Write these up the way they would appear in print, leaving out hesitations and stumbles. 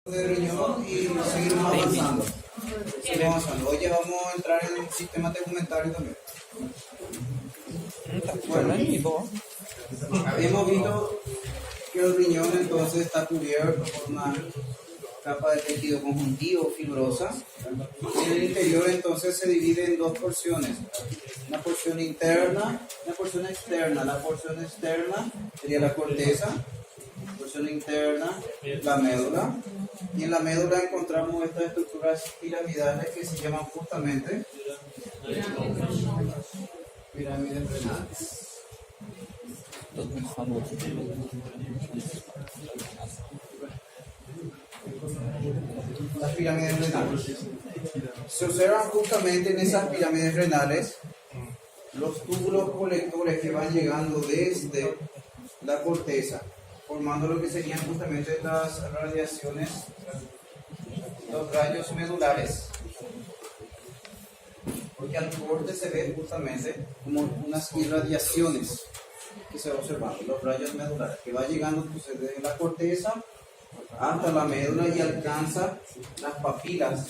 de riñón y seguimos avanzando. Seguimos avanzando. Hoy ya vamos a entrar en el sistema tegumentario también. Bueno, hemos visto que el riñón entonces está cubierto por una capa de tejido conjuntivo fibrosa. En el interior entonces se divide en dos porciones, una porción interna y una porción externa. La porción externa sería la corteza, la porción interna la médula, y en la médula encontramos estas estructuras piramidales que se llaman justamente pirámides renales. Las pirámides renales. Se observan justamente en esas pirámides renales los túbulos colectores que van llegando desde la corteza, formando lo que serían justamente las radiaciones, los rayos medulares. Porque al corte se ve justamente como unas irradiaciones que se van observando, los rayos medulares, que va llegando entonces desde la corteza hasta la médula y alcanza las papilas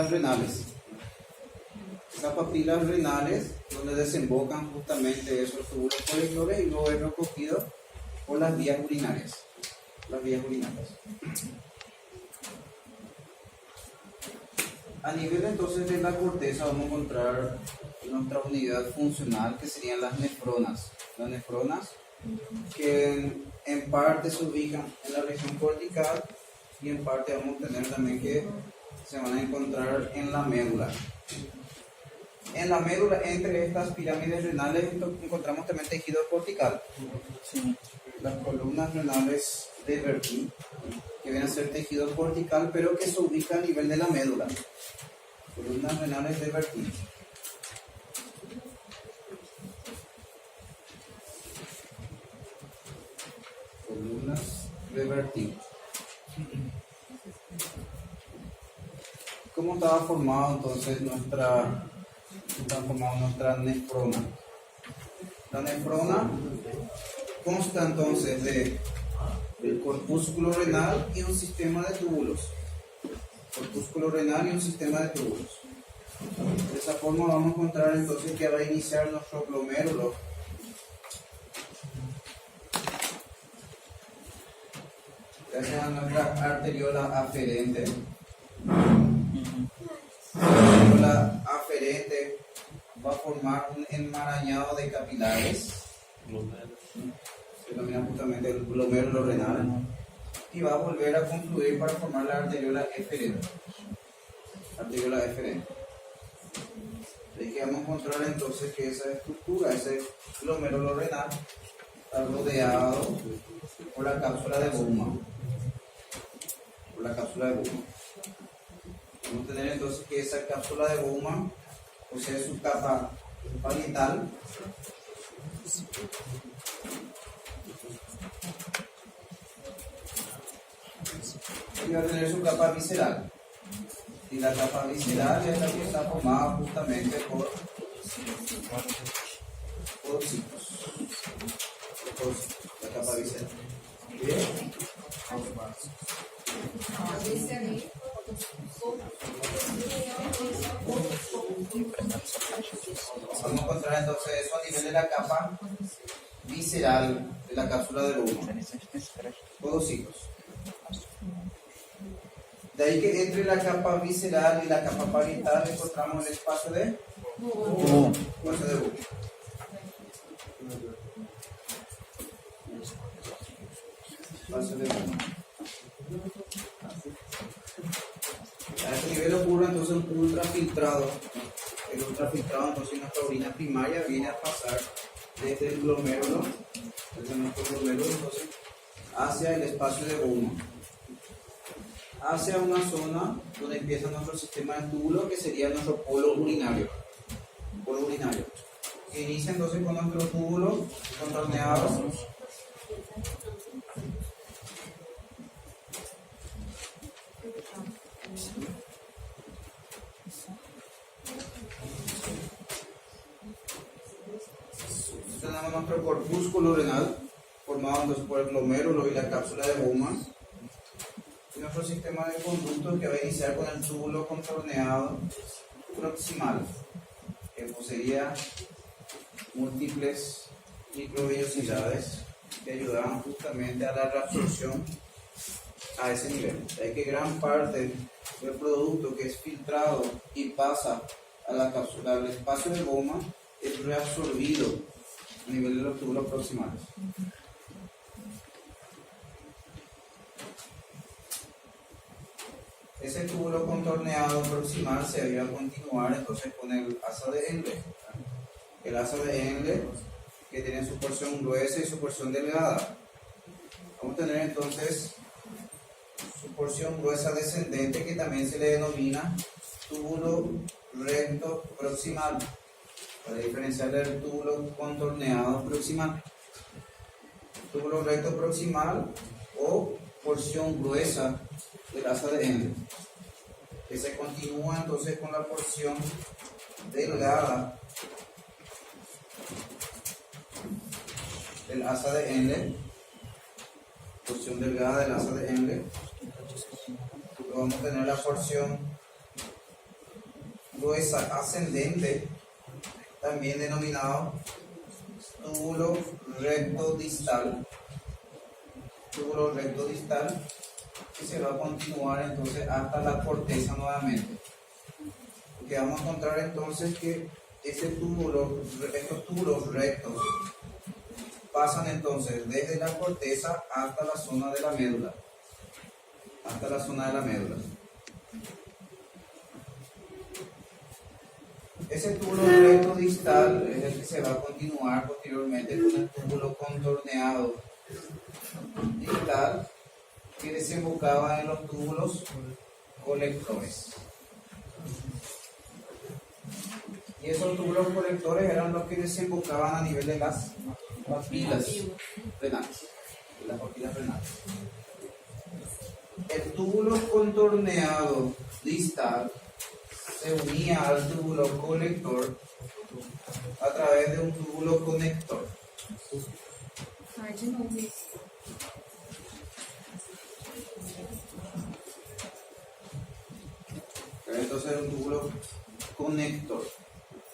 renales. Las papilas renales donde desembocan justamente esos túbulos colectores y luego es recogido por las vías urinarias. A nivel entonces de la corteza vamos a encontrar nuestra unidad funcional que serían las nefronas. Las nefronas que en parte se ubican en la región cortical y en parte vamos a tener también que se van a encontrar en la médula. En la médula, entre estas pirámides renales, encontramos también tejido cortical. Las columnas renales de Bertin, que vienen a ser tejido cortical, pero que se ubica a nivel de la médula. Columnas renales de Bertin. Columnas de Bertin. ¿Cómo estaba formado entonces nuestra nefrona? La nefrona consta entonces del corpúsculo renal y un sistema de túbulos. Corpúsculo renal y un sistema de túbulos. De esa forma vamos a encontrar entonces que va a iniciar nuestro glomérulo. Gracias a nuestra arteriola aferente. La aferente va a formar un enmarañado de capilares, se denomina justamente el glomérulo renal, y va a volver a confluir para formar la arteriola eferente. Así que vamos a encontrar entonces que esa estructura, ese glomérulo renal, está rodeado por la cápsula de Bowman. Vamos a tener entonces que esa cápsula de Bowman posee su capa parietal, y va a tener su capa visceral. Y la capa visceral es la que está formada justamente por citos. La capa visceral. Bien. Vamos a encontrar entonces eso a nivel de la capa visceral de la cápsula de Bowman. Podocitos. De ahí que entre la capa visceral y la capa parietal encontramos el espacio de Bowman. A este nivel ocurre entonces un ultrafiltrado. El ultrafiltrado entonces nuestra orina primaria viene a pasar desde el glomérulo, entonces, hacia el espacio de Bowman, hacia una zona donde empieza nuestro sistema de túbulo, que sería nuestro polo urinario, que inicia entonces con nuestro túbulo contorneado nuestro corpúsculo renal, formado entonces por el glomérulo y la cápsula de Bowman. Y nuestro sistema de conductos que va a iniciar con el túbulo contorneado proximal, que poseía múltiples microvellosidades que ayudaban justamente a la reabsorción a ese nivel. Hay que gran parte del producto que es filtrado y pasa a la cápsula del espacio de Bowman es reabsorbido a nivel de los túbulos proximales. Ese túbulo contorneado proximal se debe continuar entonces con el asa de Henle. El asa de Henle que tiene su porción gruesa y su porción delgada. Vamos a tener entonces su porción gruesa descendente, que también se le denomina túbulo recto proximal, para diferenciar del túbulo contorneado proximal. Túbulo recto proximal o porción gruesa del asa de Henle, que se continúa entonces con la porción delgada del asa de Henle, porción delgada del asa de Henle. Vamos a tener la porción gruesa ascendente, también denominado túbulo recto distal. Túbulo recto distal, que se va a continuar entonces hasta la corteza nuevamente. Porque vamos a encontrar entonces que estos túbulos rectos pasan entonces desde la corteza hasta la zona de la médula. Hasta la zona de la médula. Ese túbulo recto distal es el que se va a continuar posteriormente con el túbulo contorneado distal, que desembocaba en los túbulos colectores. Y esos túbulos colectores eran los que desembocaban a nivel de las papilas renales. Las papilas renales. El túbulo contorneado distal se unía al túbulo colector a través de un túbulo conector. Entonces era un túbulo conector,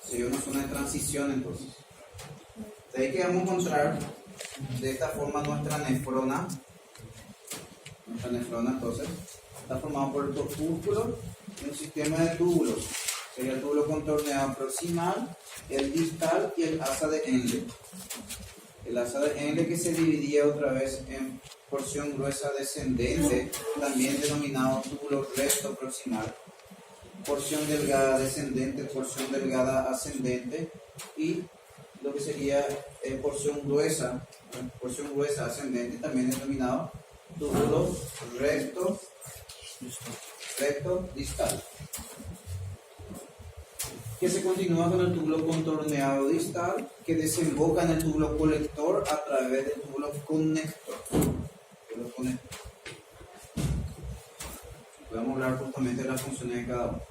sería una zona de transición entonces. De ahí que vamos a encontrar de esta forma nuestra nefrona. Nuestra nefrona entonces está formada por el opúsculo y un sistema de túbulos. Sería el túbulo contorneado proximal, el distal y el asa de Henle. El asa de Henle que se dividía otra vez en porción gruesa descendente, también denominado túbulo recto proximal, porción delgada descendente, porción delgada ascendente, y lo que sería porción gruesa ascendente, también denominado túbulo recto distal, que se continúa con el túbulo contorneado distal, que desemboca en el túbulo colector a través del túbulo conector. Podemos hablar justamente de las funciones de cada uno.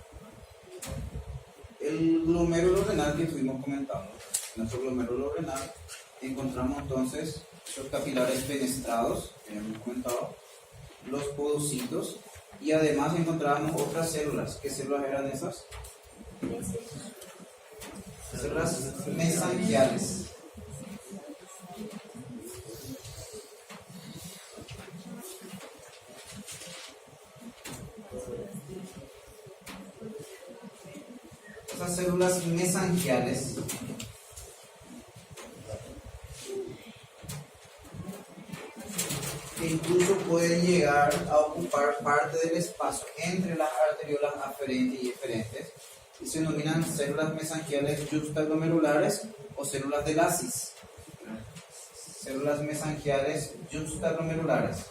El glomérulo renal que estuvimos comentando. En nuestro glomérulo renal encontramos entonces los capilares fenestrados, que hemos comentado, los podocitos, y además encontrábamos otras células. ¿Qué células eran esas? Células mesangiales. Esas células mesangiales que incluso pueden llegar a ocupar parte del espacio entre las arteriolas aferentes y eferentes, y se denominan células mesangiales juxtaglomerulares o células de Lassis. Células mesangiales juxtaglomerulares.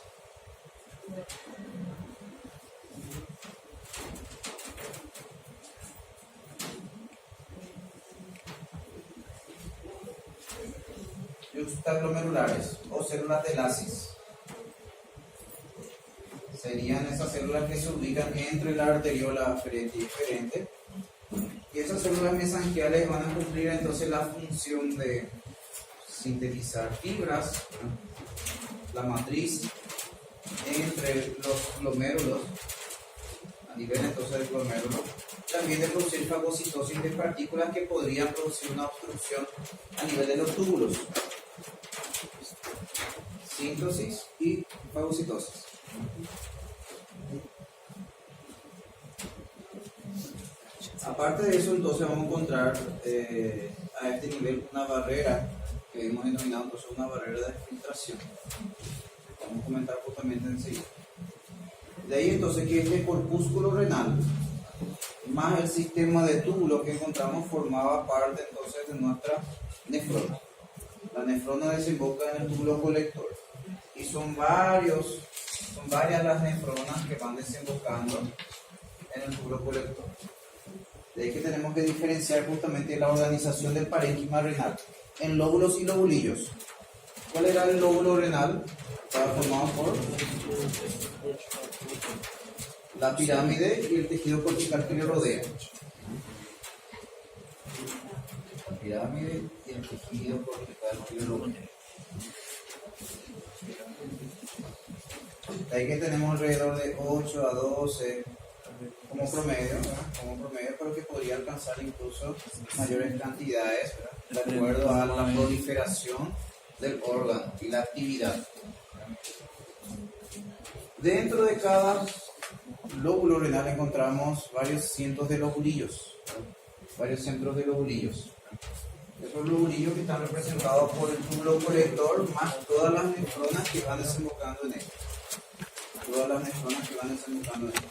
Juxtaglomerulares o células de Lassis. Serían esas células que se ubican entre la arteriola aferente y eferente. Y esas células mesangiales van a cumplir entonces la función de sintetizar fibras la matriz entre los glomérulos, a nivel entonces del glomérulo, también de producir fagocitosis de partículas que podrían producir una obstrucción a nivel de los túbulos. Síntosis y fagocitosis. Aparte de eso, entonces vamos a encontrar a este nivel una barrera que hemos denominado entonces una barrera de filtración. Vamos a comentar justamente enseguida. De ahí entonces que este corpúsculo renal más el sistema de túbulos que encontramos formaba parte entonces de nuestra nefrona. La nefrona desemboca en el túbulo colector y son varias las nefronas que van desembocando en el túbulo colector. De ahí que tenemos que diferenciar justamente la organización del parénquima renal en lóbulos y lobulillos. ¿Cuál era el lóbulo renal? Estaba formado por la pirámide y el tejido cortical que le rodea. La pirámide y el tejido cortical que le rodea. De ahí que tenemos alrededor de 8 a 12 como promedio, pero que podría alcanzar incluso mayores cantidades, ¿verdad?, de acuerdo a la proliferación del órgano y la actividad. Dentro de cada lóbulo renal encontramos varios cientos de lobulillos, varios centros de lobulillos. Esos lobulillos que están representados por el túbulo colector más todas las nefronas que van desembocando en él. Todas las nefronas que van desembocando en él.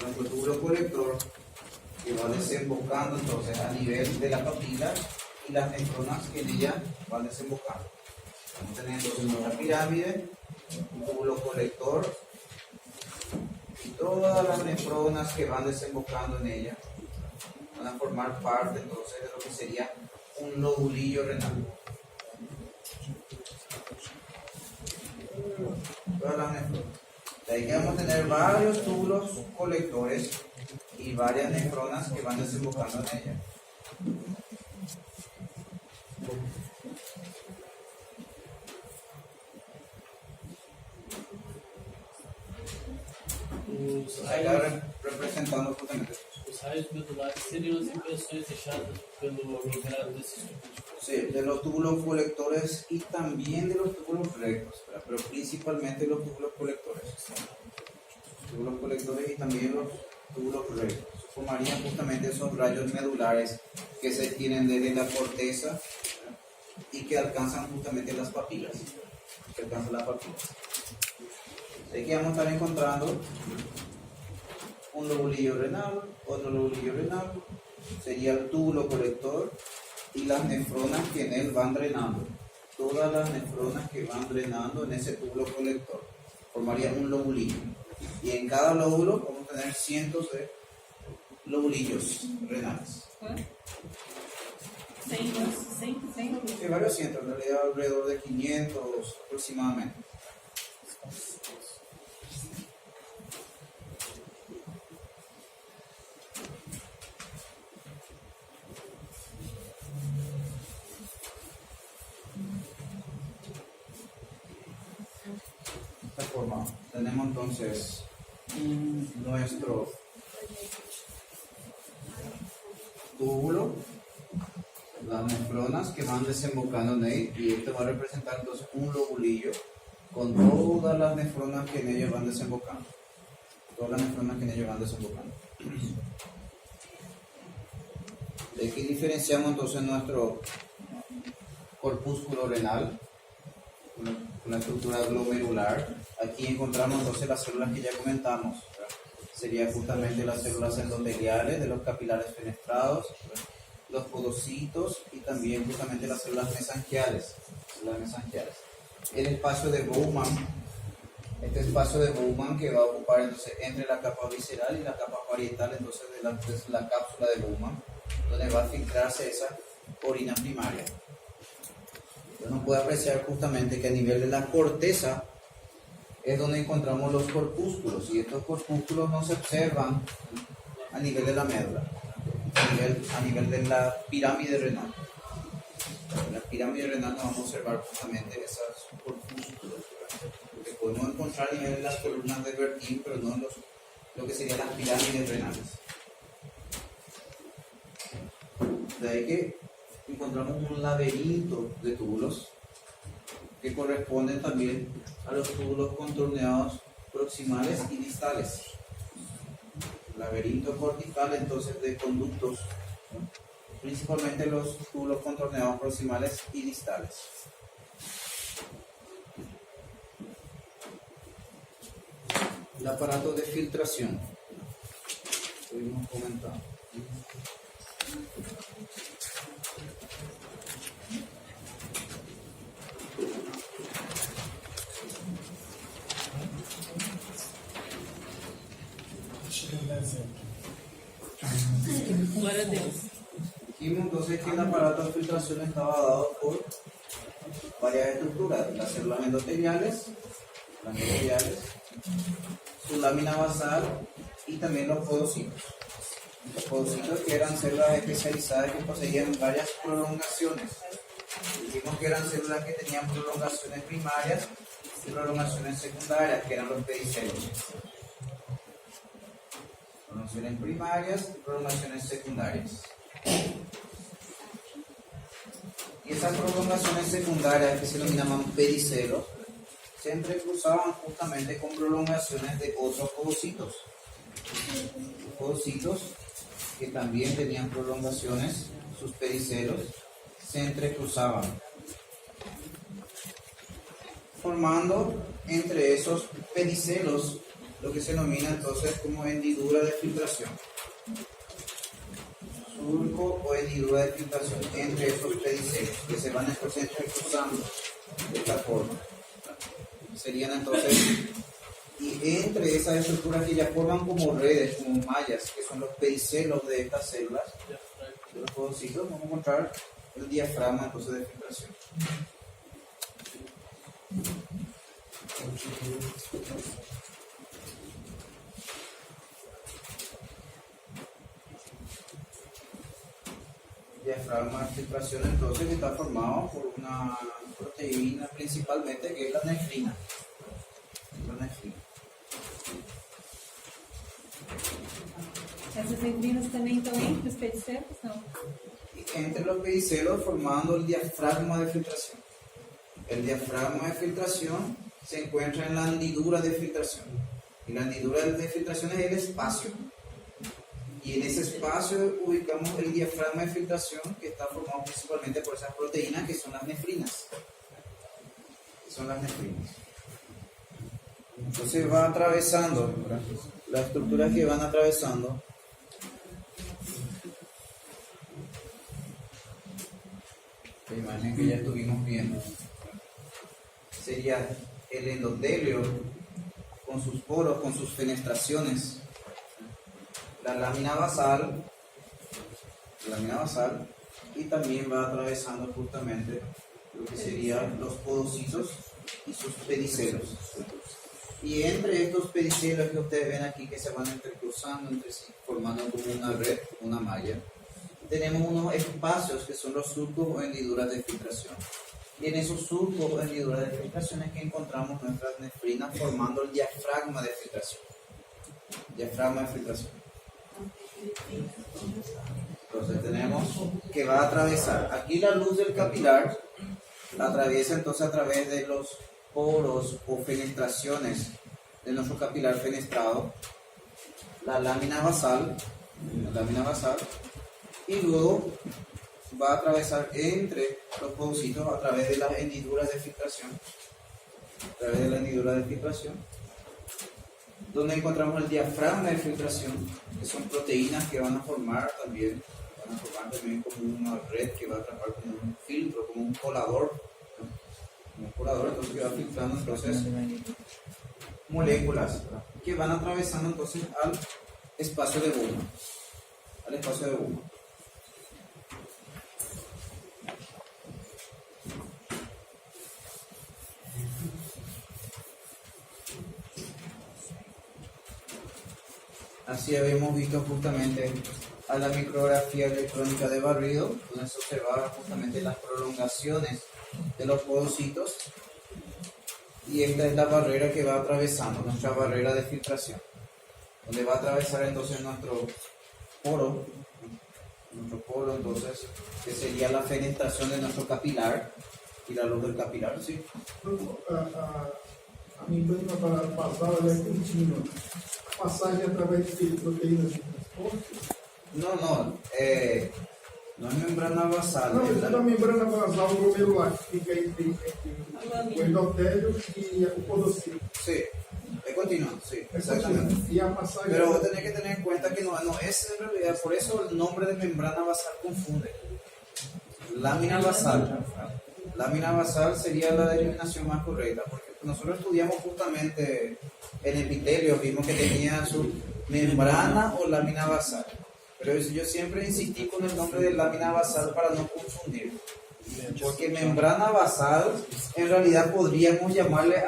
Nuestro túbulo colector que va desembocando entonces a nivel de la papila y las nefronas que en ella van desembocando. Vamos a tener entonces una pirámide, un túbulo colector y todas las nefronas que van desembocando en ella van a formar parte entonces de lo que sería un lobulillo renal. Todas las nefronas. De ahí que vamos a tener varios túbulos colectores y varias nefronas que van desembocando en ella. Aí está representando justamente. Os raios medulares seriam as impressões deixadas pelo aglomerado desses túbulos. Sí, de los túbulos colectores y también de los túbulos rectos, ¿verdad? Pero principalmente los túbulos colectores. Túbulos colectores y también los túbulos rectos. Formarían justamente esos rayos medulares que se tienen desde la corteza, ¿verdad?, y que alcanzan justamente las papilas. Que alcanzan las papilas. Así que vamos a estar encontrando un lobulillo renal, otro lobulillo renal, sería el túbulo colector y las nefronas que en él van drenando. Todas las nefronas que van drenando en ese túbulo colector formarían un lobulillo. Y en cada lóbulo vamos a tener cientos de lobulillos renales. Sí, varios cientos, en realidad alrededor de 500 aproximadamente. De esta forma tenemos entonces nuestro túbulo, las nefronas que van desembocando en él, y esto va a representar entonces un lobulillo con todas las nefronas que en ellos van desembocando. Todas las nefronas que en ellos van desembocando. De aquí diferenciamos entonces nuestro corpúsculo renal con la estructura glomerular. Aquí encontramos entonces las células que ya comentamos, ¿verdad? Serían justamente las células endoteliales de los capilares fenestrados, ¿verdad?, los podocitos y también justamente las células mesangiales. El espacio de Bowman, este espacio de Bowman que va a ocupar entonces entre la capa visceral y la capa parietal entonces de la cápsula de Bowman, donde va a filtrarse esa orina primaria. Uno puede apreciar justamente que a nivel de la corteza es donde encontramos los corpúsculos, y estos corpúsculos no se observan a nivel de la médula, a nivel de la pirámide renal. En la pirámide renal no vamos a observar justamente esos corpúsculos, ¿verdad? podemos encontrar a nivel de las columnas de Bertin, pero no en lo que serían las pirámides renales. De ahí que encontramos un laberinto de túbulos que corresponden también a los túbulos contorneados proximales y distales. Laberinto cortical entonces de conductos, ¿no? Principalmente los túbulos contorneados proximales y distales. El aparato de filtración, estuvimos comentando. Glória a Deus. Dijimos entonces que el aparato de filtración estaba dado por varias estructuras: las células endoteliales, su lámina basal y también los podocitos. Los podocitos, que eran células especializadas que poseían varias prolongaciones. Dijimos que eran células que tenían prolongaciones primarias y prolongaciones secundarias, que eran los pedicelios. Prolongaciones primarias y prolongaciones secundarias. Y esas prolongaciones secundarias, que se denominaban pedicelos, se entrecruzaban justamente con prolongaciones de otros podocitos. Podocitos que también tenían prolongaciones, sus pedicelos se entrecruzaban, formando entre esos pedicelos lo que se denomina entonces como hendidura de filtración. Surco o hendidura de filtración entre esos pedicelos que se van entonces entrecruzando de esta forma. Serían entonces, y entre esas estructuras que ya forman como redes, como mallas, que son los pedicelos de estas células, de los podocitos, vamos a encontrar el diafragma entonces de filtración. Diafragma de filtración entonces que está formado por una proteína principalmente que es la nefrina. Essas nefrinas também estão entre os pedicelos? Não. Entre los pedicelos formando el diafragma de filtración. El diafragma de filtración se encuentra en la hendidura de filtración. Y la hendidura de filtración es el espacio. Y en ese espacio ubicamos el diafragma de filtración, que está formado principalmente por esas proteínas que son las nefrinas. Entonces va atravesando, ¿verdad? Las estructuras que van atravesando la imagen que ya estuvimos viendo sería el endotelio con sus poros, con sus fenestraciones, la lámina basal, y también va atravesando justamente lo que serían los podocitos y sus pedicelos. Y entre estos pedicelos que ustedes ven aquí, que se van entrecruzando entre sí, formando como una red, una malla, tenemos unos espacios que son los surcos o hendiduras de filtración. Y en esos surcos o hendiduras de filtración es que encontramos nuestras nefrinas formando el diafragma de filtración. Entonces tenemos que va a atravesar, aquí la luz del capilar la atraviesa entonces a través de los poros o fenestraciones de nuestro capilar fenestrado, la lámina basal, y luego va a atravesar entre los podocitos a través de las hendiduras de filtración, donde encontramos el diafragma de filtración, que son proteínas que van a formar también como una red que va a atrapar como un filtro, como un colador, entonces que va filtrando entonces moléculas, ¿verdad? Que van atravesando entonces al espacio de Bowman. Así habíamos visto justamente a la micrografía electrónica de barrido, donde se observaban justamente las prolongaciones de los podocitos y esta es la barrera que va atravesando, nuestra barrera de filtración, donde va a atravesar entonces nuestro poro, entonces, que sería la fenestración de nuestro capilar y la luz del capilar, ¿sí? A membrana basal ela é contínua. A passagem através de proteínas de transporte. No, no es membrana basal. Não, es é a membrana basal glomerular, que fica entre o endotélio e o podocito. Sí, es continuo, sí, É exactamente. contínua. E a passagem. Pero vos tenés que tener en cuenta que no es en realidad, por eso el nombre de membrana basal confunde. Lámina basal. Lámina basal sería la denominación más correcta, porque nosotros estudiamos justamente en epitelio, vimos que tenía su membrana o lámina basal. Pero yo siempre insistí con el nombre de lámina basal para no confundir. Porque membrana basal, en realidad podríamos llamarle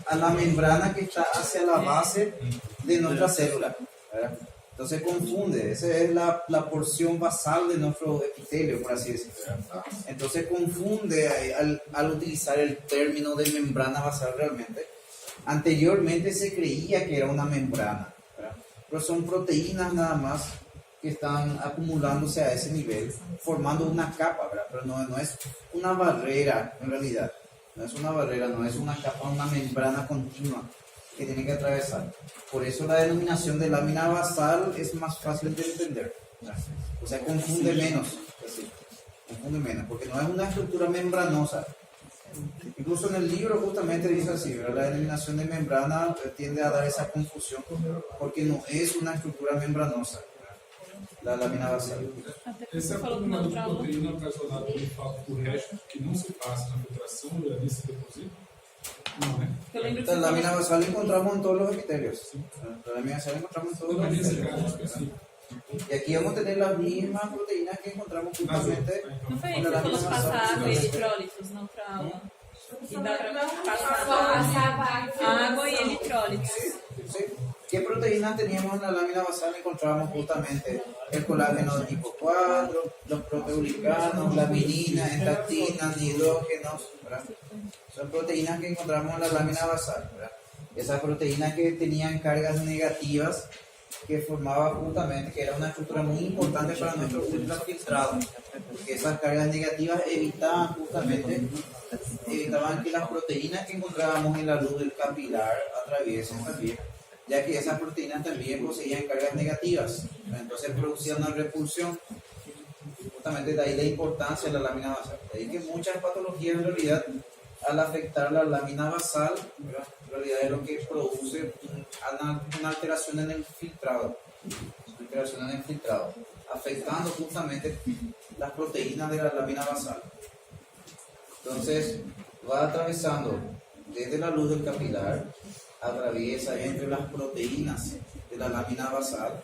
a la membrana que está hacia la base de nuestra célula, ¿verdad? Entonces confunde, esa es la porción basal de nuestro epitelio, por así decirlo, ¿verdad? Entonces confunde al utilizar el término de membrana basal realmente. Anteriormente se creía que era una membrana, ¿verdad? Pero son proteínas nada más que están acumulándose a ese nivel, formando una capa, ¿verdad? Pero no es una barrera en realidad, no es una barrera, no es una capa, una membrana continua que tiene que atravesar. Por eso la denominación de lámina basal es más fácil de entender, ¿verdad? O sea, confunde menos, porque no es una estructura membranosa. Incluso en el libro justamente dice así, ¿verdad? La denominación de membrana tiende a dar esa confusión porque no es una estructura membranosa, la lámina basal. Até porque Esse é você o falou que problema de neutral. proteína ocasionado pelo fato do resto que não se passa na filtração e ali se deposita? Não, né? Eu lembro que La você lámina falou. basal encontramos en todos los epitelios. La lámina basal encontramos en todos Não, los mas nesse epitelios. caso específico. Y aquí vamos a tener las mismas proteínas que encontramos justamente Não foi en isso la que você falou lámina de basal. passar água e eletrólitos, não pra aula. E dá pra passar água e eletrólitos. ¿Sí? ¿Qué proteínas teníamos en la lámina basal? Encontramos justamente el colágeno de tipo 4, los proteoglicanos, la minina, estatina, hidrógenos, ¿verdad? Son proteínas que encontramos en la lámina basal, ¿verdad? Esas proteínas que tenían cargas negativas que formaba justamente, que era una estructura muy importante para nuestro ultrafiltrado, porque esas cargas negativas evitaban que las proteínas que encontrábamos en la luz del capilar atraviesen también, ya que esas proteínas también poseían cargas negativas, entonces producían una repulsión. Justamente de ahí la importancia de la lámina basal. De ahí que muchas patologías en realidad, al afectar la lámina basal, ¿verdad? En realidad es lo que produce una alteración en el filtrado, afectando justamente las proteínas de la lámina basal. Entonces va atravesando desde la luz del capilar, atraviesa entre las proteínas de la lámina basal,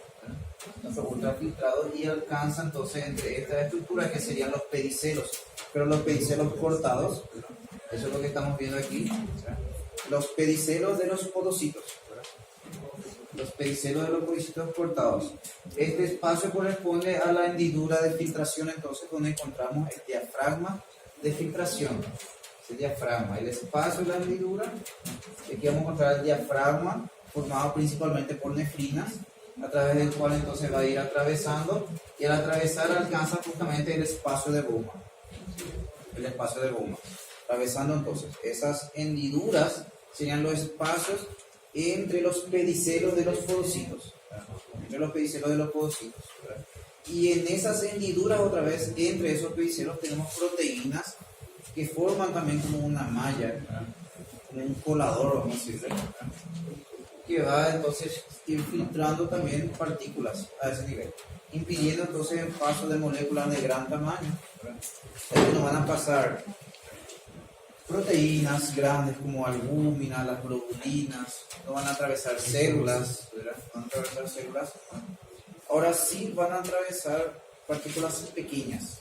nuestro ultrafiltrado, y alcanza entonces entre estas estructuras que serían los pedicelos, pero los pedicelos cortados, eso es lo que estamos viendo aquí, los pedicelos de los podocitos, los pedicelos de los podocitos cortados. Este espacio corresponde a la hendidura de filtración, entonces donde encontramos el diafragma de filtración, el diafragma, el espacio de la hendidura. Aquí vamos a encontrar el diafragma formado principalmente por nefrinas, a través del cual entonces va a ir atravesando, y al atravesar alcanza justamente el espacio de Bowman, atravesando entonces esas hendiduras serían los espacios entre los pedicelos de los podocitos, y en esas hendiduras otra vez entre esos pedicelos tenemos proteínas que forman también como una malla, ¿verdad? Como un colador, vamos a decirle, ¿verdad? Que va entonces ir filtrando también partículas a ese nivel, impidiendo entonces el paso de moléculas de gran tamaño, ¿verdad? Entonces nos van a pasar proteínas grandes como albúmina, las globulinas, no van a atravesar células, ¿verdad? Ahora sí van a atravesar partículas pequeñas,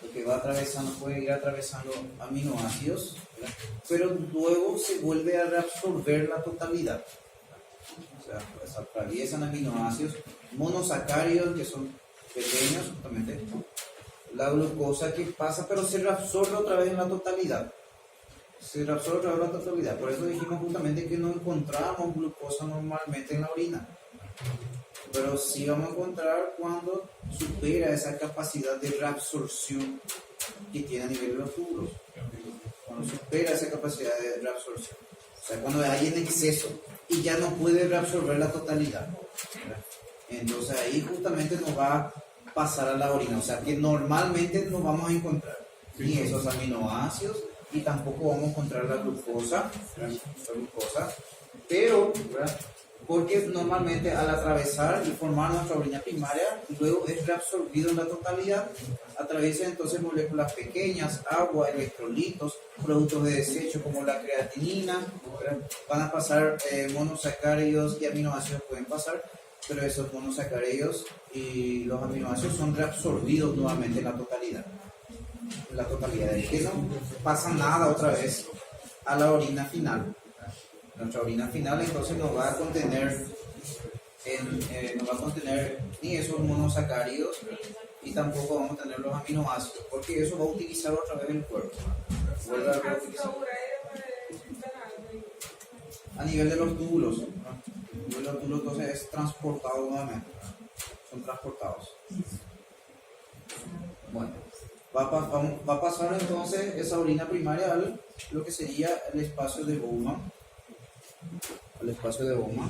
lo que va atravesando, puede ir atravesando aminoácidos, ¿verdad? Pero luego se vuelve a reabsorber la totalidad, o sea, pues atraviesan aminoácidos monosacáridos que son pequeños, justamente la glucosa que pasa, pero se reabsorbe otra vez en la totalidad. O se reabsorbe a la totalidad. Por eso dijimos justamente que no encontramos glucosa normalmente en la orina. Pero sí vamos a encontrar cuando supera esa capacidad de reabsorción que tiene a nivel de los túbulos. Cuando supera esa capacidad de reabsorción. O sea, cuando hay en exceso y ya no puede reabsorber la totalidad. ¿Verdad? Entonces ahí justamente nos va a pasar a la orina. O sea, que normalmente no vamos a encontrar ni esos aminoácidos y tampoco vamos a encontrar la glucosa. Pero, ¿verdad? Porque normalmente al atravesar y formar nuestra orina primaria, luego es reabsorbido en la totalidad, atraviesa entonces moléculas pequeñas, agua, electrolitos, productos de desecho como la creatinina, ¿verdad? Van a pasar monosacáridos y aminoácidos pueden pasar, pero esos monosacáridos y los aminoácidos son reabsorbidos nuevamente en la totalidad. Es que no pasa nada otra vez a la orina final. Nuestra orina final entonces no va a contener ni esos monosacáridos y tampoco vamos a tener los aminoácidos, porque eso va a utilizar otra vez el cuerpo. Vuelve a reutilizar. A nivel de los túbulos, ¿no? A nivel de los túbulos entonces es transportado nuevamente, ¿no? Son transportados. Bueno, va a pasar entonces esa orina primaria a lo que sería el espacio de Bowman. Al espacio de Bowman.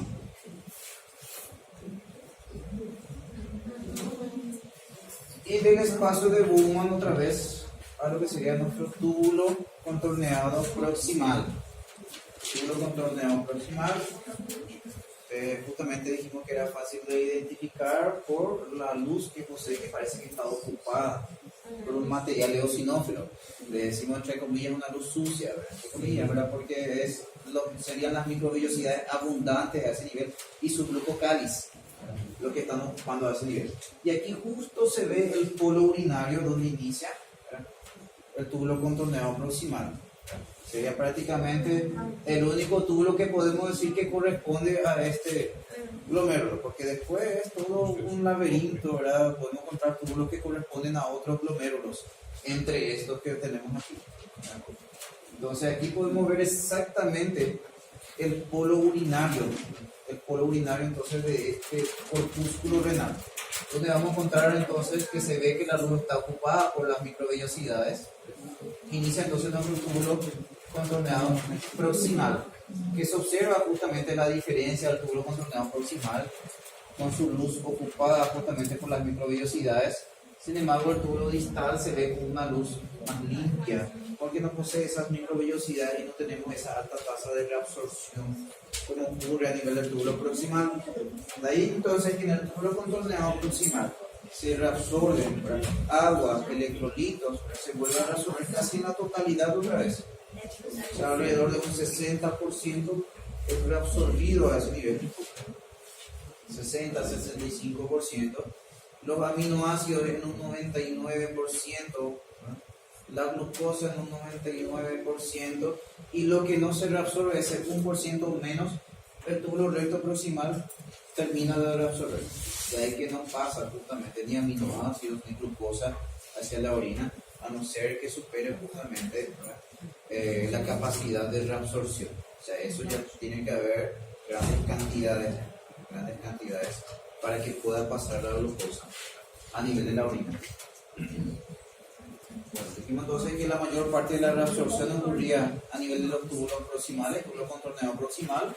Y del espacio de Bowman otra vez a lo que sería nuestro túbulo contorneado proximal. Túbulo contorneado proximal. Justamente dijimos que era fácil de identificar por la luz que posee, que parece que está ocupada por un material eosinófilo. Le decimos entre comillas una luz sucia, entre comillas, ¿verdad? Porque serían las microvellosidades abundantes a ese nivel y su glucocáliz, lo que están ocupando a ese nivel. Y aquí justo se ve el polo urinario donde inicia, ¿verdad? El túbulo contorneado proximal. Sería prácticamente el único túbulo que podemos decir que corresponde a este glomérulo, porque después es todo un laberinto, ¿verdad? Podemos encontrar túbulos que corresponden a otros glomérulos, entre estos que tenemos aquí. Entonces aquí podemos ver exactamente el polo urinario entonces de este corpúsculo renal, donde vamos a encontrar entonces que se ve que la luz está ocupada por las microvellosidades. Inicia entonces nuestro túbulo contorneado proximal, que se observa justamente la diferencia del túbulo contorneado proximal con su luz ocupada justamente por las microvellosidades. Sin embargo, el túbulo distal se ve con una luz más limpia, porque no posee esas microvellosidades y no tenemos esa alta tasa de reabsorción como ocurre a nivel del túbulo proximal. De ahí entonces que en el túbulo contorneado proximal se reabsorben agua, electrolitos, se vuelve a reabsorber casi en la totalidad otra vez. O sea, alrededor de un 60% es reabsorbido a ese nivel. 60-65%. Los aminoácidos en un 99%, la glucosa en un 99%, y lo que no se reabsorbe es el 1% menos, el túbulo recto proximal termina de reabsorber. De ahí que no pasa justamente ni aminoácidos ni glucosa hacia la orina, a no ser que supere justamente la capacidad de reabsorción. O sea, eso ya tiene que haber grandes cantidades para que pueda pasar la glucosa a nivel de la orina. Bueno, dijimos entonces que la mayor parte de la reabsorción ocurría a nivel de los túbulos proximales, túbulo contorneado proximal.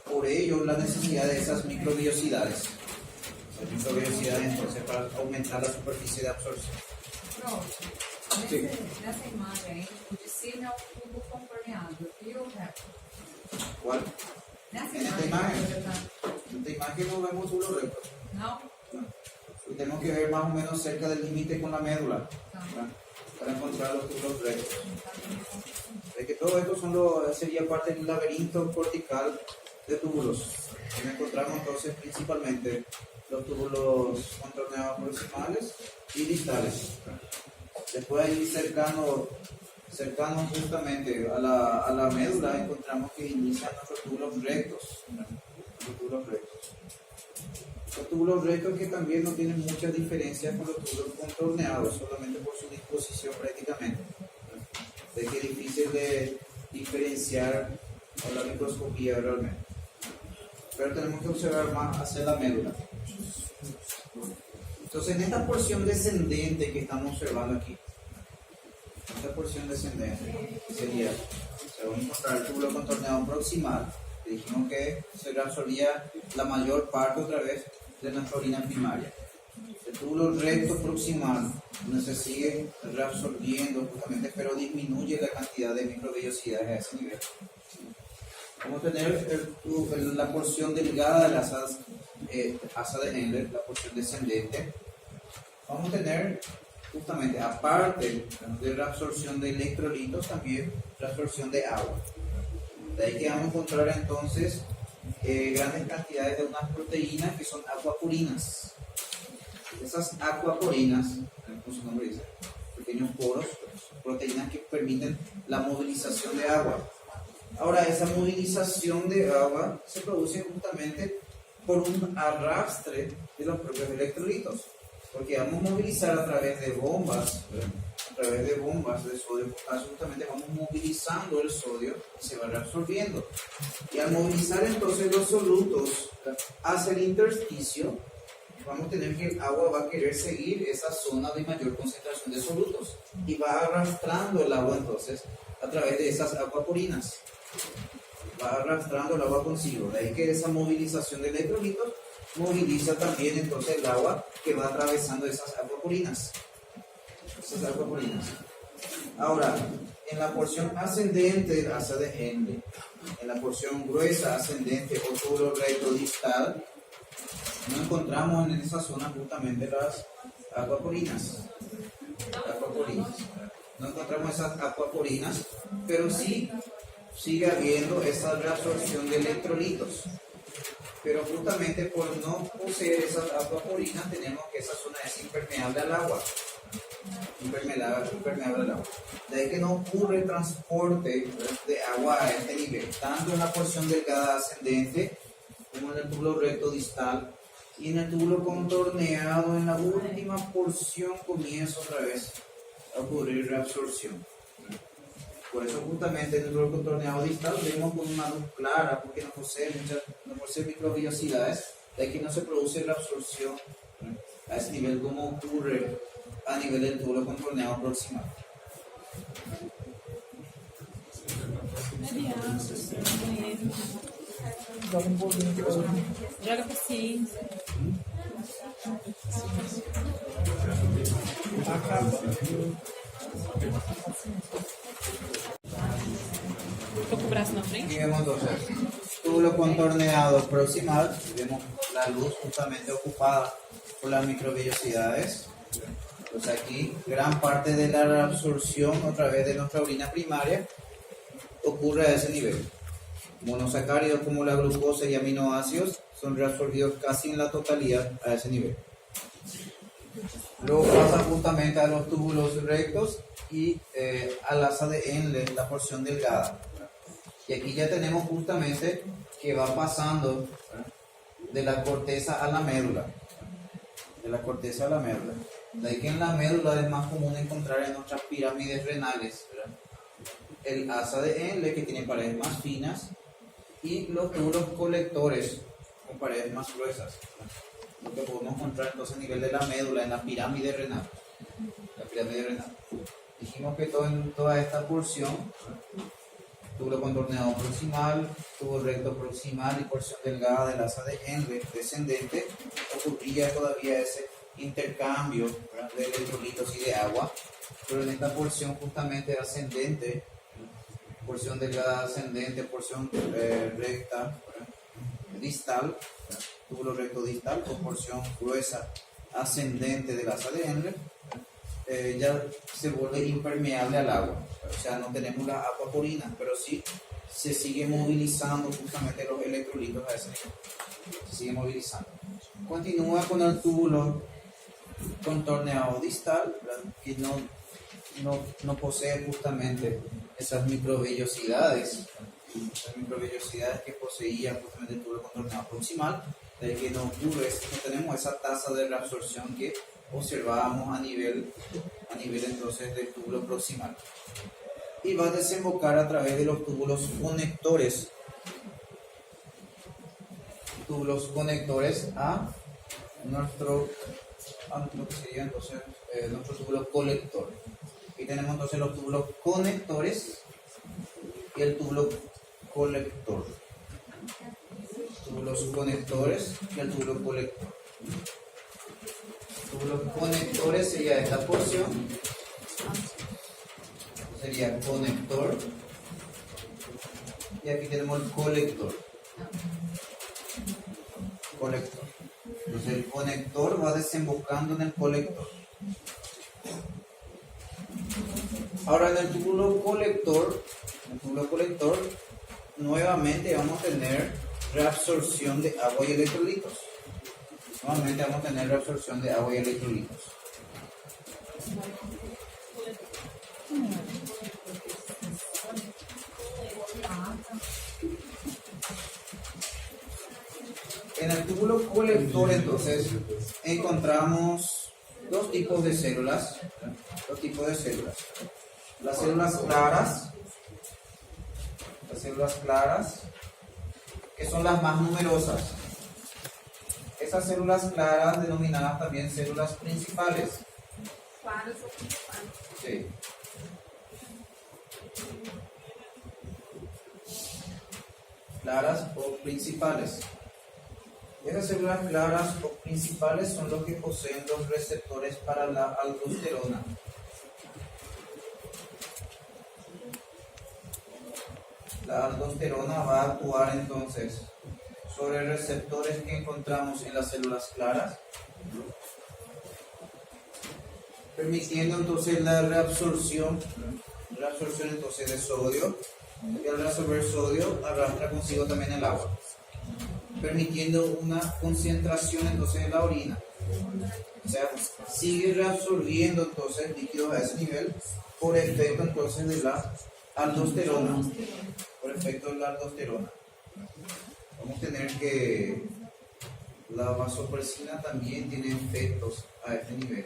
Por ello, la necesidad de esas microvellosidades. Las microvellosidades entonces para aumentar la superficie de absorción. Sí. Nessa imagem, o de cima é o tubo contorneado e o reto. ¿Cuál? Nessa En esta imagen no vemos túbulo recto. Não? Y tenemos que ver más o menos cerca del límite con la médula, ¿verdad? Para encontrar los túbulos rectos. Es que todo esto sería parte del laberinto cortical de túbulos. Y encontramos entonces principalmente los túbulos contorneados proximales y distales. Después ahí cercano justamente a la médula encontramos que inician nuestros túbulos rectos. Los túbulos rectos que también no tienen muchas diferencias con los túbulos contorneados, solamente por su disposición prácticamente. de que es difícil de diferenciar con la microscopía realmente. Pero tenemos que observar más hacia la médula. Entonces, en esta porción descendente que estamos observando aquí, esta porción descendente sería, se va a encontrar el túbulo contorneado proximal. Dijimos que se reabsorbía la mayor parte otra vez de nuestra orina primaria. El túbulo recto proximal, donde se sigue reabsorbiendo justamente, pero disminuye la cantidad de microvellosidades a ese nivel. Vamos a tener la porción delgada de la asa de Endler, la porción descendente. Vamos a tener justamente, aparte de la absorción de electrolitos, también la absorción de agua. De ahí que vamos a encontrar entonces grandes cantidades de unas proteínas que son acuaporinas. Esas acuaporinas, como su nombre dice, pequeños poros, proteínas que permiten la movilización de agua. Ahora, esa movilización de agua se produce justamente por un arrastre de los propios electrolitos, porque vamos a movilizar a través de bombas, de sodio potasio, justamente vamos movilizando el sodio y se va reabsorbiendo. Y al movilizar entonces los solutos hacia el intersticio, vamos a tener que el agua va a querer seguir esa zona de mayor concentración de solutos y va arrastrando el agua entonces a través de esas acuaporinas. Va arrastrando el agua consigo. De ahí que esa movilización de electrolitos moviliza también entonces el agua que va atravesando esas acuaporinas. Ahora, en la porción ascendente del asa de Henle, en la porción gruesa ascendente o túbulo recto distal, no encontramos en esa zona justamente las acuaporinas. No encontramos esas acuaporinas, pero sí sigue habiendo esa reabsorción de electrolitos. Pero justamente por no poseer esas acuaporinas, tenemos que esa zona es impermeable al agua. Impermeable al agua. De ahí que no ocurre transporte de agua a este nivel, tanto en la porción delgada ascendente como en el túbulo recto distal, y en el túbulo contorneado, en la última porción comienza otra vez a ocurrir reabsorción. Por eso justamente en el túbulo contorneado distal vemos con una luz clara, porque no posee microvellosidades, de que no se produce reabsorción a ese nivel como ocurre a nivel del túbulo contorneado proximal. Joga paciência. Tô com o braço na frente. Aquí vemos entonces túbulo contorneado proximal, vemos la luz justamente ocupada por las microvellosidades. Entonces aquí gran parte de la reabsorción a través de nuestra orina primaria ocurre a ese nivel. Monosacáridos como la glucosa y aminoácidos son reabsorbidos casi en la totalidad a ese nivel. Luego pasa justamente a los túbulos rectos y al asa de Henle, la porción delgada. Y aquí ya tenemos justamente que va pasando de la corteza a la médula. De ahí que en la médula es más común encontrar en nuestras pirámides renales, ¿verdad? El asa de Henle, que tiene paredes más finas, y los túbulos colectores con paredes más gruesas. Lo que podemos encontrar entonces a nivel de la médula en la pirámide renal. Dijimos que en toda esta porción, túbulo contorneado proximal, túbulo recto proximal y porción delgada del asa de Henle descendente, ocurría todavía ese intercambio, ¿verdad?, de electrolitos y de agua, pero en esta porción justamente ascendente, porción delgada ascendente, porción recta, ¿verdad?, distal, ¿verdad?, túbulo recto distal o porción gruesa ascendente del asa de Henle, ya se vuelve impermeable al agua. O sea, no tenemos la acuaporina, pero sí se sigue movilizando justamente los electrolitos a ese nivel. Se sigue movilizando. Continúa con el túbulo contorneado distal, ¿verdad?, que no posee justamente esas microvellosidades que poseía justamente el túbulo contorneado proximal, de que no ocurre, no tenemos esa tasa de reabsorción que observábamos a nivel entonces del túbulo proximal. y va a desembocar a través de los túbulos conectores. Túbulos conectores a lo que sería entonces nuestro túbulo colector. Y tenemos entonces los túbulos conectores y el túbulo colector. Túbulos conectores y el túbulo colector. Túbulos conectores sería esta porción, sería conector, y aquí tenemos el colector. Colector. Entonces el conector va desembocando en el colector. Ahora en el túbulo colector, nuevamente vamos a tener reabsorción de agua y electrolitos. Nuevamente vamos a tener reabsorción de agua y electrolitos. En el túbulo colector entonces encontramos dos tipos de células. Las células claras, que son las más numerosas. Esas células claras denominadas también células principales. Claras ou principais. Sí. Claras o principales. Esas células claras o principales son los que poseen los receptores para la aldosterona. La aldosterona va a actuar entonces sobre receptores que encontramos en las células claras, permitiendo entonces la reabsorción entonces de sodio, y al reabsorber sodio arrastra consigo también el agua, permitiendo una concentración entonces en la orina. O sea, sigue reabsorbiendo entonces líquidos a ese nivel por efecto entonces de la aldosterona. Vamos a tener que la vasopresina también tiene efectos a este nivel.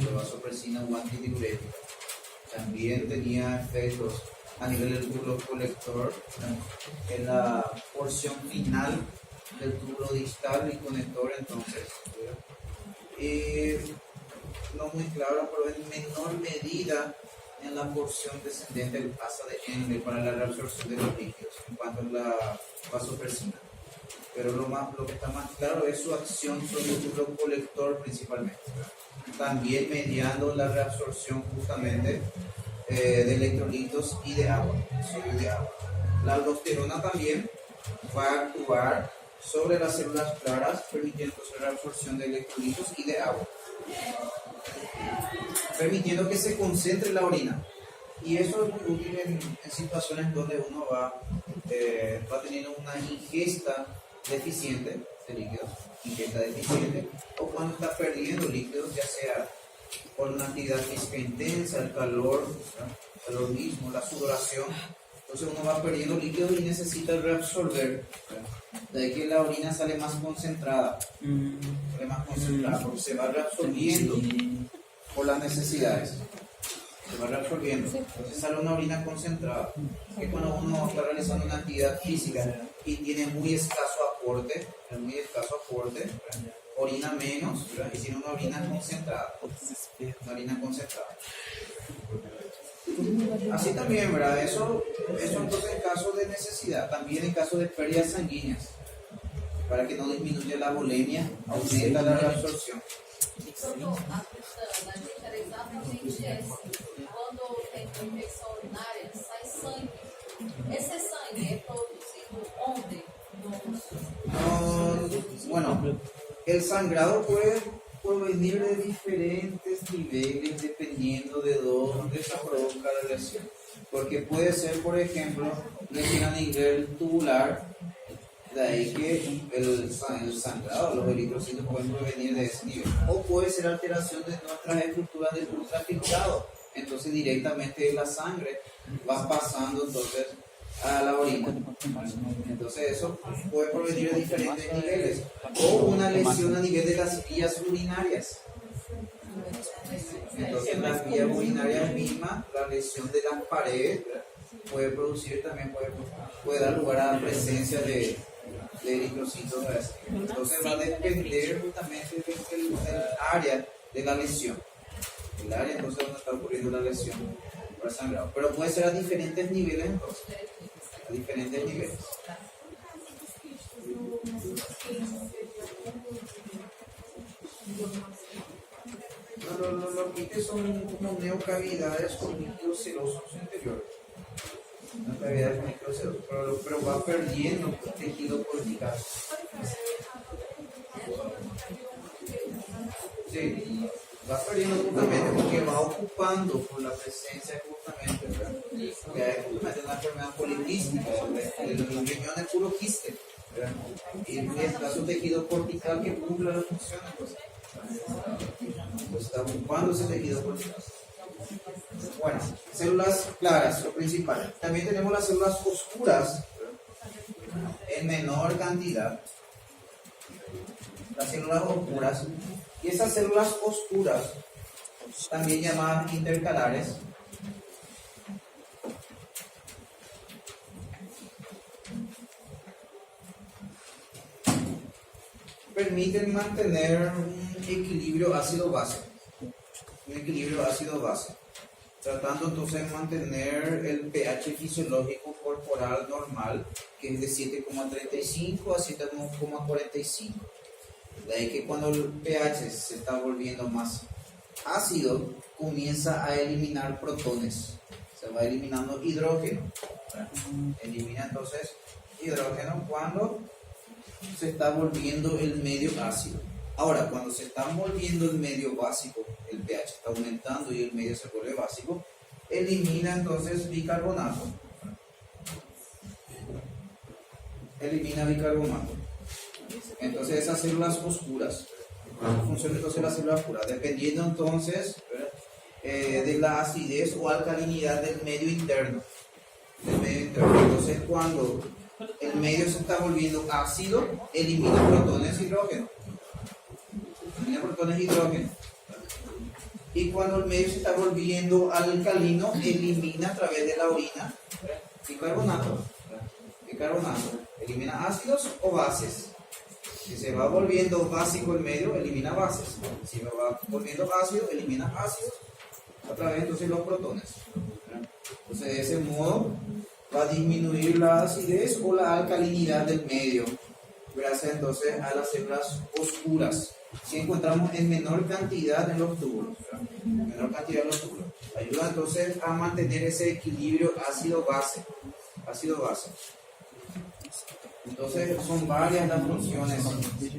La vasopresina o antidiurética también tenía efectos a nivel del túbulo colector, en la porción final del túbulo distal y conector entonces. No muy claro, pero en menor medida en la porción descendente del asa de Engel para la reabsorción de los líquidos en cuanto a la vasopresina. Pero lo que está más claro es su acción sobre el túbulo colector principalmente, también mediando la reabsorción justamente de electrolitos y de agua, sodio de agua. La aldosterona también va a actuar sobre las células claras, permitiendo la reabsorción de electrolitos y de agua, permitiendo que se concentre la orina. Y eso es muy útil en situaciones donde uno va teniendo una ingesta deficiente de líquidos, o cuando está perdiendo líquidos, ya sea por una actividad física intensa, el calor mismo, la sudoración. Entonces uno va perdiendo líquidos y necesita reabsorber. De ahí que la orina sale más concentrada, porque se va reabsorbiendo por las necesidades. Se va reabsorbiendo. Entonces sale una orina concentrada. Que cuando uno está realizando una actividad física y tiene muy escaso aporte, orina menos, y tiene una orina concentrada. Así también, ¿verdad? Eso entonces en caso de necesidad, también en caso de pérdidas sanguíneas, para que no disminuya la bulimia, aumenta la reabsorción. Doutor, a gente era exatamente essa. Quando tem infecção urinária, sai sangue. Esse sangue é produzido onde? Bueno, el sangrado puede provenir de diferentes niveles dependiendo de dónde se produzca la lesión. Porque puede ser, por ejemplo, lesión a nivel tubular, de ahí que el sangrado, los eritrocitos pueden provenir de ese nivel. O puede ser alteración de nuestras estructuras del ultrafiltrado. Entonces directamente la sangre va pasando entonces a la orina. Entonces eso puede provenir de diferentes niveles. O una lesión a nivel de las vías urinarias. Entonces las vías urinarias mismas, la lesión de las paredes, ¿verdad? Puede producir también, puede dar lugar a la presencia de eritrocitos. ¿Verdad? Entonces va a depender justamente del área de la lesión. El área entonces donde está ocurriendo la lesión por sangrado. Pero puede ser a diferentes niveles entonces. A diferentes niveles. Los quites son como neocavidades con líquidos serosos interiores. Neocavidades con líquidos serosos, pero va perdiendo tejido cortical. Sí, va perdiendo justamente porque va ocupando por la presencia justamente, ¿verdad? Que es justamente una enfermedad poliquística, el riñón es puro quiste, ¿verdad? Y está su tejido cortical que cumple las funciones, pues está ocupando ese tejido cortical. Bueno, células claras, lo principal. También tenemos las células oscuras, ¿verdad? En menor cantidad. Las células oscuras. Y esas células oscuras, también llamadas intercalares, permiten mantener un equilibrio ácido-base. Un equilibrio ácido-base. Tratando entonces de mantener el pH fisiológico corporal normal, que es de 7,35 a 7,45. De ahí que cuando el pH se está volviendo más ácido, comienza a eliminar protones. Se va eliminando hidrógeno. Elimina entonces hidrógeno cuando se está volviendo el medio ácido. Ahora, cuando se está volviendo el medio básico, el pH está aumentando y el medio se vuelve básico, elimina entonces bicarbonato. Elimina bicarbonato. Entonces esas células oscuras, ¿cómo funciona entonces la célula oscura? Dependiendo entonces de la acidez o alcalinidad del medio interno. Entonces cuando el medio se está volviendo ácido, elimina protones y hidrógeno. Y cuando el medio se está volviendo alcalino, elimina a través de la orina bicarbonato. Elimina ácidos o bases. Si se va volviendo básico el medio, elimina bases. Si se va volviendo ácido, elimina ácidos a través entonces los protones. Entonces de ese modo va a disminuir la acidez o la alcalinidad del medio, gracias entonces a las células oscuras, que encontramos en menor cantidad en los túbulos. Ayuda entonces a mantener ese equilibrio ácido-base. Entonces son varias las funciones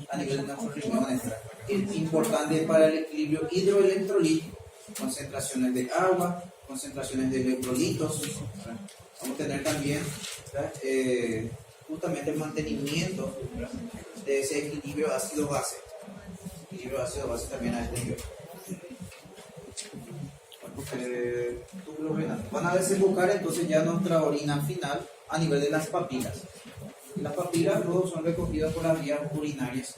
a nivel de nuestros riñones. Es importante para el equilibrio hidroelectrolítico, concentraciones de agua, concentraciones de electrolitos. Vamos a tener también justamente el mantenimiento de ese equilibrio ácido-base. Equilibrio ácido-base también a este nivel. Van a desembocar entonces ya nuestra orina final a nivel de las papilas. Y las papilas luego son recogidas por las vías urinarias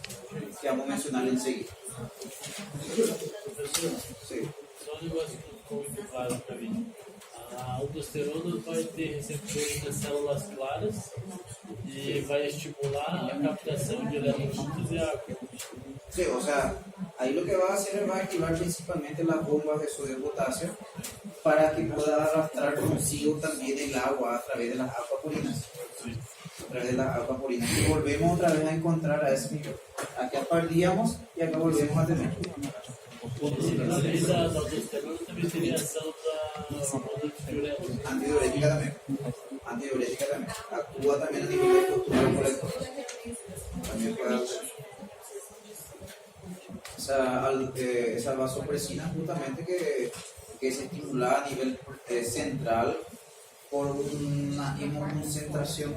que vamos a mencionar enseguida. Sí. Só um negócio que ficou muito claro para mim. A aldosterona vai ter receptores nas células claras e vai estimular a captação de electrolitos e água. Sí, o sea, ahí lo que va a hacer es va a activar principalmente las bombas de sodio y potasio para que pueda arrastrar consigo también el agua a través de las acuaporinas. Y volvemos otra vez a encontrar a ese nivel. Aquí perdíamos y acá volvemos a tener. Além da aldosterona, também teria ação da diurética. Antidiurética también. Actúa también a nivel de postura colector. También puede hacer. Esa vasopresina justamente que se estimula a nivel central por una hemoconcentración.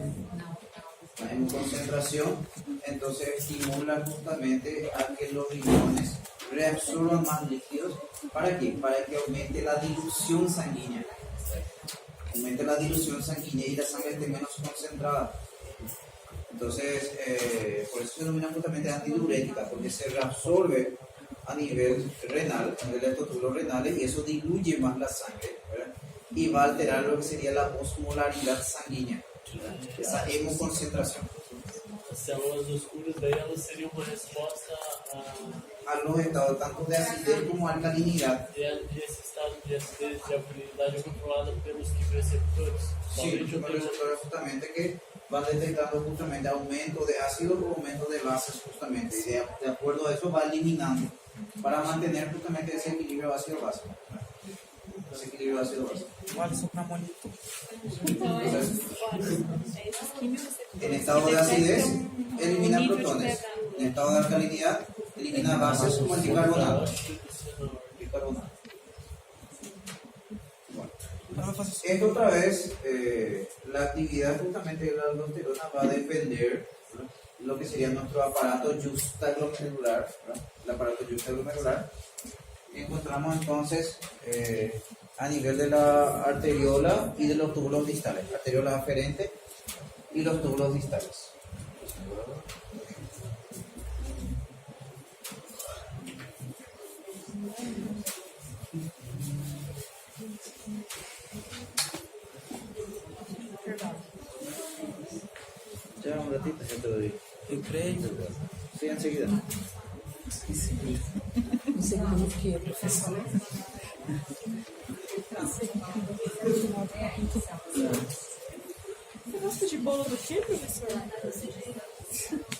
Entonces estimula justamente a que los riñones reabsorban más líquidos. ¿Para qué? Para que aumente la dilución sanguínea. Y la sangre esté menos concentrada. Entonces, por eso se denomina justamente antidiurética, porque se reabsorbe a nivel renal, a nivel de estos túbulos renales, y eso diluye más la sangre, ¿verdad? Y va a alterar lo que sería la osmolaridad sanguínea, esa hemoconcentración. As células oscuras daí elas seriam uma resposta A los estados tanto de acidez como alcalinidad. esse estado de acidez de alcalinidade controlada pelos quimioreceptores. Sí, Somente o los receptores justamente que van detectando justamente aumento de ácidos o aumento de bases justamente, y de acuerdo a eso va eliminando para mantener justamente ese equilibrio ácido-base. Ese equilibrio ácido-base. Então, Entonces, esses químicos en estado de acidez elimina protones, en estado de alcalinidad elimina bases como el bicarbonato. Bicarbonato. Bueno. Esto otra vez, la actividad justamente de la aldosterona va a depender, ¿verdad?, lo que sería nuestro aparato justaglomerular, ¿verdad?, el aparato justaglomerular. Encontramos entonces a nivel de la arteriola y de los túbulos distales, arteriola aferente y los túbulos distales. Ya un ratito, ya te doy. Eu creio. Sí, enseguida. Não sei como que é, professor. Você gosta de bolo do quê, professor?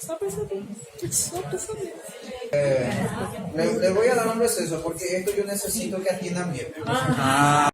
Só pra saber. Só pra saber. Le voy a dar un receso porque esto yo necesito que atiendan bien.